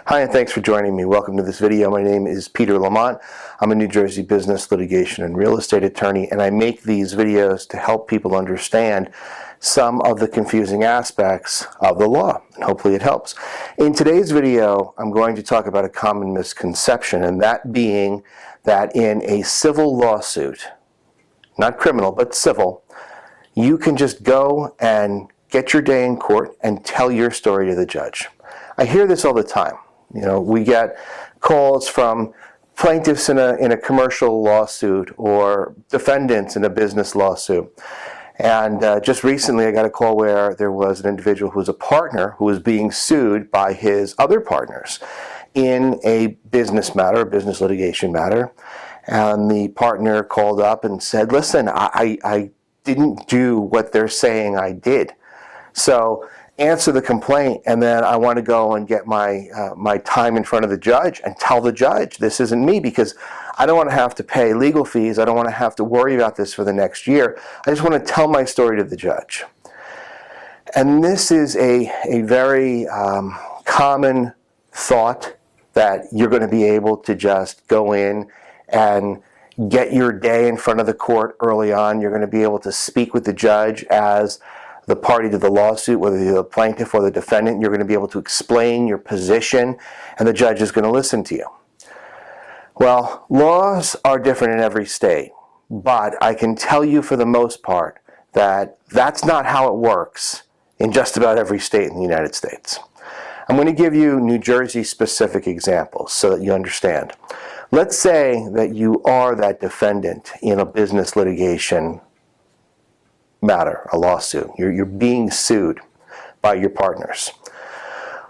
Hi, and thanks for joining me. Welcome to this video. My name is Peter Lamont. I'm a New Jersey business, litigation, and real estate attorney, and I make these videos to help people understand some of the confusing aspects of the law, and hopefully it helps. In today's video, I'm going to talk about a common misconception, and that being that in a civil lawsuit, not criminal, but civil, you can just go and get your day in court and tell your story to the judge. I hear this all the time. We get calls from plaintiffs in a commercial lawsuit or defendants in a business lawsuit. And just recently I got a call where there was an individual who was a partner who was being sued by his other partners in a business matter, a business litigation matter. And the partner called up and said, listen, I didn't do what they're saying I did. So answer the complaint, and then I want to go and get my time in front of the judge and tell the judge this isn't me, because I don't want to have to pay legal fees. I don't want to have to worry about this for the next year. I just want to tell my story to the judge. And this is a very common thought, that you're going to be able to just go in and get your day in front of the court early on. You're going to be able to speak with the judge as the party to the lawsuit, whether you're the plaintiff or the defendant. You're going to be able to explain your position, and the judge is going to listen to you. Well, laws are different in every state, but I can tell you for the most part that that's not how it works in just about every state in the United States. I'm going to give you New Jersey specific examples so that you understand. Let's say that you are that defendant in a business litigation matter, a lawsuit. You're being sued by your partners.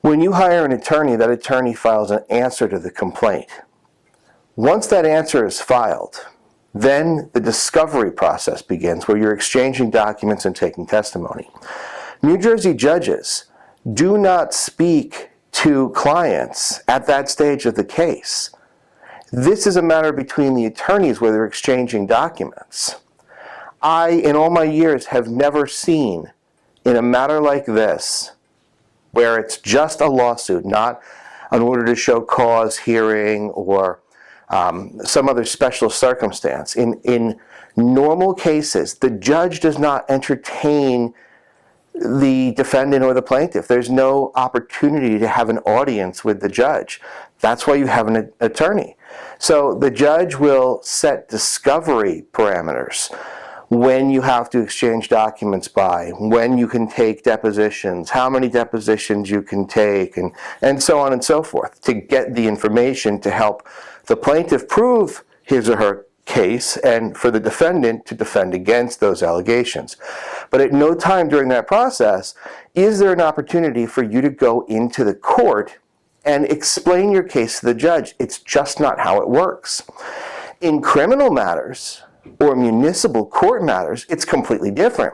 When you hire an attorney, that attorney files an answer to the complaint. Once that answer is filed, then the discovery process begins, where you're exchanging documents and taking testimony. New Jersey judges do not speak to clients at that stage of the case. This is a matter between the attorneys where they're exchanging documents. I, in all my years, have never seen, in a matter like this, where it's just a lawsuit, not an order to show cause hearing or some other special circumstance. In normal cases, the judge does not entertain the defendant or the plaintiff. There's no opportunity to have an audience with the judge. That's why you have an attorney. So the judge will set discovery parameters, when you have to exchange documents by, when you can take depositions, how many depositions you can take, and so on and so forth, to get the information to help the plaintiff prove his or her case, and for the defendant to defend against those allegations. But at no time during that process is there an opportunity for you to go into the court and explain your case to the judge. It's just not how it works. In criminal matters, or municipal court matters, it's completely different.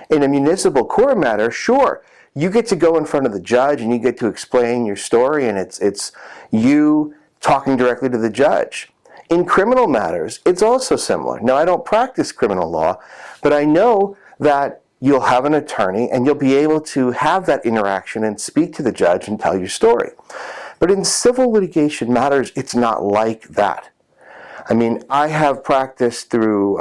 In a municipal court matter, sure, you get to go in front of the judge and you get to explain your story, and it's you talking directly to the judge. In criminal matters, it's also similar. Now, I don't practice criminal law, but I know that you'll have an attorney and you'll be able to have that interaction and speak to the judge and tell your story. But in civil litigation matters, it's not like that. I mean, I have practiced through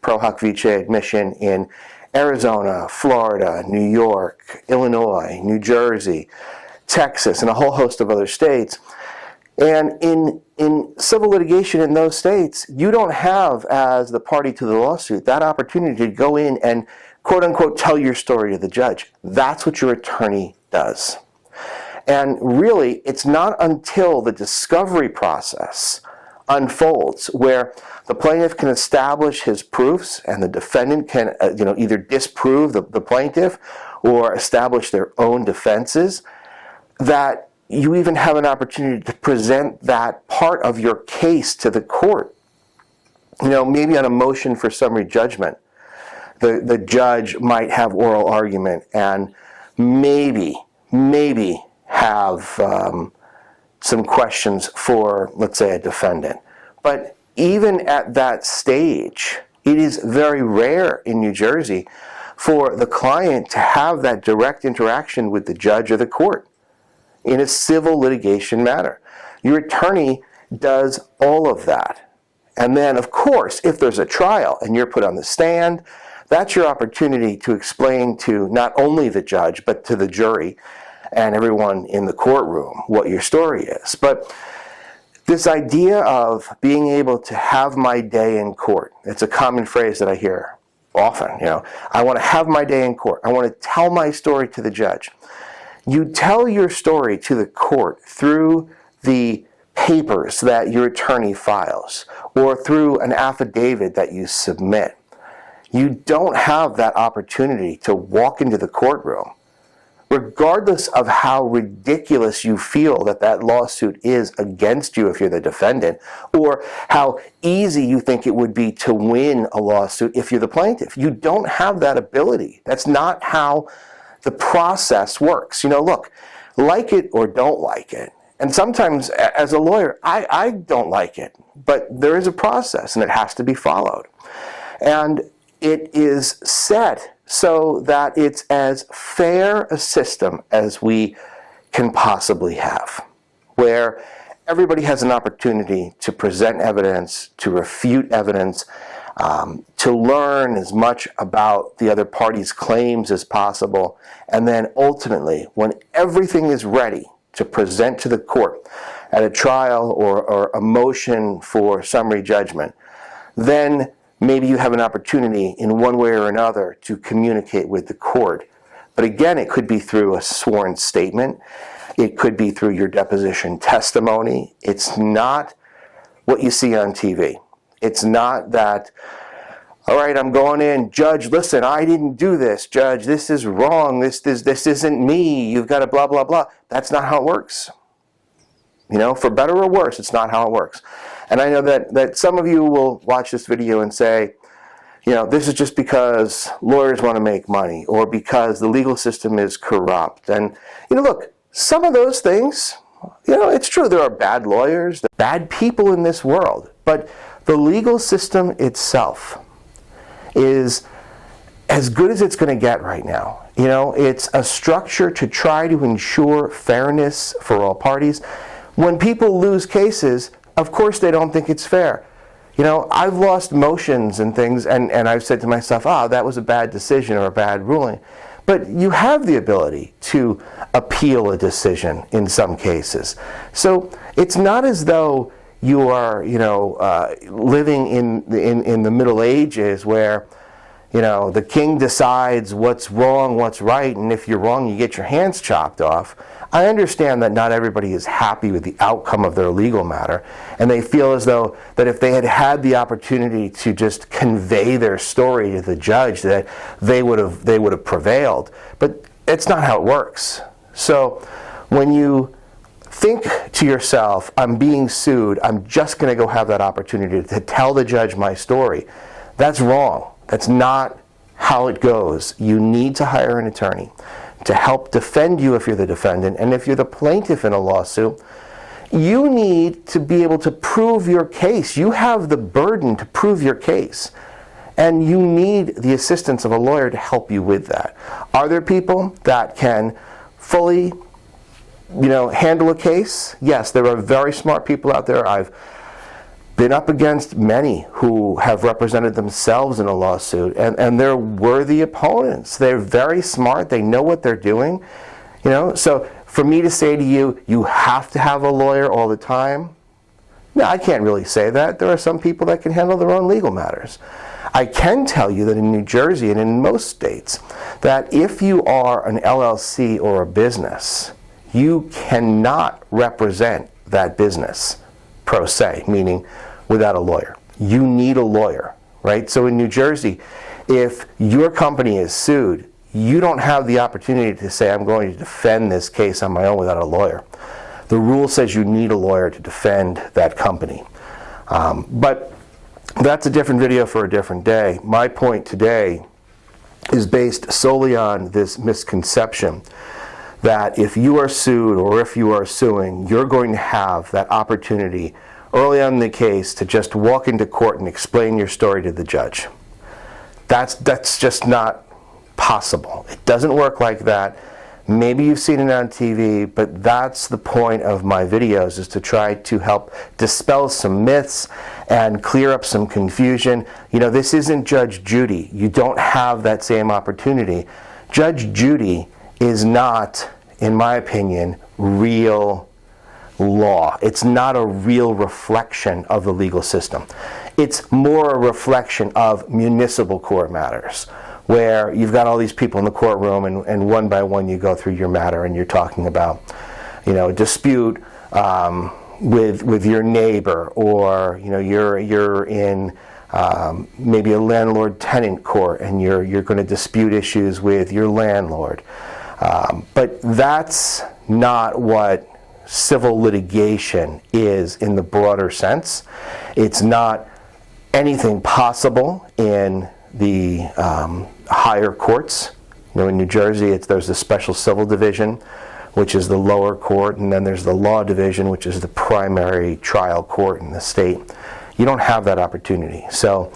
Pro Hoc Vice admission in Arizona, Florida, New York, Illinois, New Jersey, Texas, and a whole host of other states. And in civil litigation in those states, you don't have, as the party to the lawsuit, that opportunity to go in and quote-unquote tell your story to the judge. That's what your attorney does. And really, it's not until the discovery process unfolds, where the plaintiff can establish his proofs and the defendant can either disprove the plaintiff or establish their own defenses, that you even have an opportunity to present that part of your case to the court. Maybe on a motion for summary judgment, the judge might have oral argument and maybe have some questions for, let's say, a defendant. But even at that stage, it is very rare in New Jersey for the client to have that direct interaction with the judge or the court. in a civil litigation matter. Your attorney does all of that. And then, of course, if there's a trial and you're put on the stand, that's your opportunity to explain to not only the judge, but to the jury and everyone in the courtroom what your story is. But this idea of being able to have my day in court, it's a common phrase that I hear often. I want to have my day in court. I want to tell my story to the judge. You tell your story to the court through the papers that your attorney files or through an affidavit that you submit. You don't have that opportunity to walk into the courtroom, regardless of how ridiculous you feel that lawsuit is against you if you're the defendant, or how easy you think it would be to win a lawsuit if you're the plaintiff. You don't have that ability. That's not how the process works. Look, like it or don't like it. And sometimes, as a lawyer, I don't like it. But there is a process, and it has to be followed. And it is set so that it's as fair a system as we can possibly have, where everybody has an opportunity to present evidence, to refute evidence, to learn as much about the other party's claims as possible, and then ultimately, when everything is ready to present to the court at a trial or a motion for summary judgment, then maybe you have an opportunity in one way or another to communicate with the court. But again, it could be through a sworn statement. It could be through your deposition testimony. It's not what you see on TV. It's not that, all right, I'm going in, judge, listen, I didn't do this, judge, this is wrong, this isn't me, you've got to blah, blah, blah. That's not how it works. For better or worse, it's not how it works. And I know that some of you will watch this video and say, this is just because lawyers want to make money or because the legal system is corrupt. And, look, some of those things, it's true. There are bad lawyers, bad people in this world. But the legal system itself is as good as it's going to get right now. It's a structure to try to ensure fairness for all parties. When people lose cases, of course they don't think it's fair. I've lost motions and things, and I've said to myself, that was a bad decision or a bad ruling. But you have the ability to appeal a decision in some cases. So it's not as though you are, living in the Middle Ages where, the king decides what's wrong, what's right, and if you're wrong, you get your hands chopped off. I understand that not everybody is happy with the outcome of their legal matter, and they feel as though that if they had had the opportunity to just convey their story to the judge, that they would have prevailed. But it's not how it works. So when you think to yourself, I'm being sued, I'm just going to go have that opportunity to tell the judge my story, that's wrong. That's not how it goes. You need to hire an attorney to help defend you if you're the defendant. And if you're the plaintiff in a lawsuit, you need to be able to prove your case. You have the burden to prove your case. And you need the assistance of a lawyer to help you with that. Are there people that can fully, handle a case? Yes, there are very smart people out there. I've been up against many who have represented themselves in a lawsuit, and they're worthy opponents. They're very smart. They know what they're doing. So for me to say to you, you have to have a lawyer all the time, no, I can't really say that. There are some people that can handle their own legal matters. I can tell you that in New Jersey and in most states, that if you are an LLC or a business, you cannot represent that business pro se, meaning without a lawyer. You need a lawyer, right? So in New Jersey, if your company is sued, you don't have the opportunity to say, I'm going to defend this case on my own without a lawyer. The rule says you need a lawyer to defend that company. But that's a different video for a different day. My point today is based solely on this misconception that if you are sued or if you are suing, you're going to have that opportunity early on in the case to just walk into court and explain your story to the judge. That's just not possible. It doesn't work like that. Maybe you've seen it on TV, but that's the point of my videos, is to try to help dispel some myths and clear up some confusion. You know, this isn't Judge Judy. You don't have that same opportunity. Judge Judy is not, in my opinion, real law. It's not a real reflection of the legal system. It's more a reflection of municipal court matters, where you've got all these people in the courtroom, and one by one you go through your matter, and you're talking about, you know, a dispute with your neighbor, or, you know, you're in maybe a landlord-tenant court, and you're going to dispute issues with your landlord. But that's not what civil litigation is in the broader sense. It's not anything possible in the higher courts. You know, in New Jersey, there's the special civil division, which is the lower court, and then there's the law division, which is the primary trial court in the state. You don't have that opportunity. So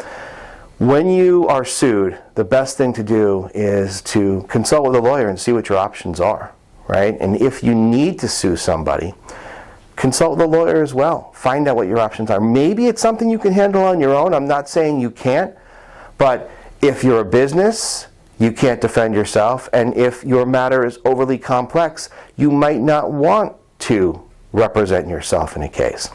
when you are sued, the best thing to do is to consult with a lawyer and see what your options are, right? And if you need to sue somebody, consult with a lawyer as well. Find out what your options are. Maybe it's something you can handle on your own. I'm not saying you can't, but if you're a business, you can't defend yourself, and if your matter is overly complex, you might not want to represent yourself in a case.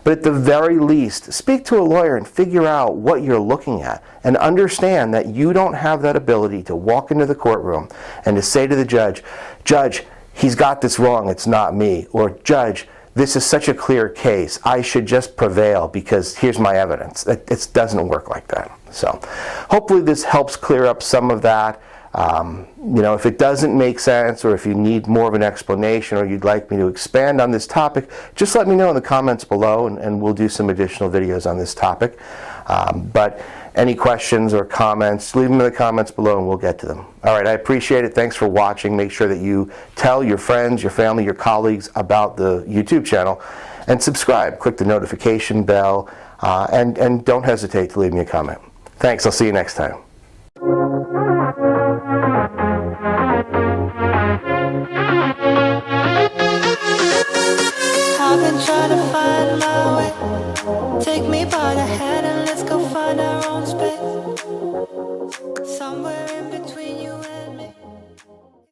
But at the very least, speak to a lawyer and figure out what you're looking at, and understand that you don't have that ability to walk into the courtroom and to say to the judge, "Judge, he's got this wrong, it's not me," or "Judge, this is such a clear case, I should just prevail because here's my evidence." It doesn't work like that. So hopefully this helps clear up some of that. You know, if it doesn't make sense, or if you need more of an explanation, or you'd like me to expand on this topic, just let me know in the comments below, and we'll do some additional videos on this topic. But any questions or comments, leave them in the comments below and we'll get to them. All right, I appreciate it. Thanks for watching. Make sure that you tell your friends, your family, your colleagues about the YouTube channel, and subscribe. Click the notification bell, and don't hesitate to leave me a comment. Thanks. I'll see you next time. I've been trying to find my way. Take me by the hand and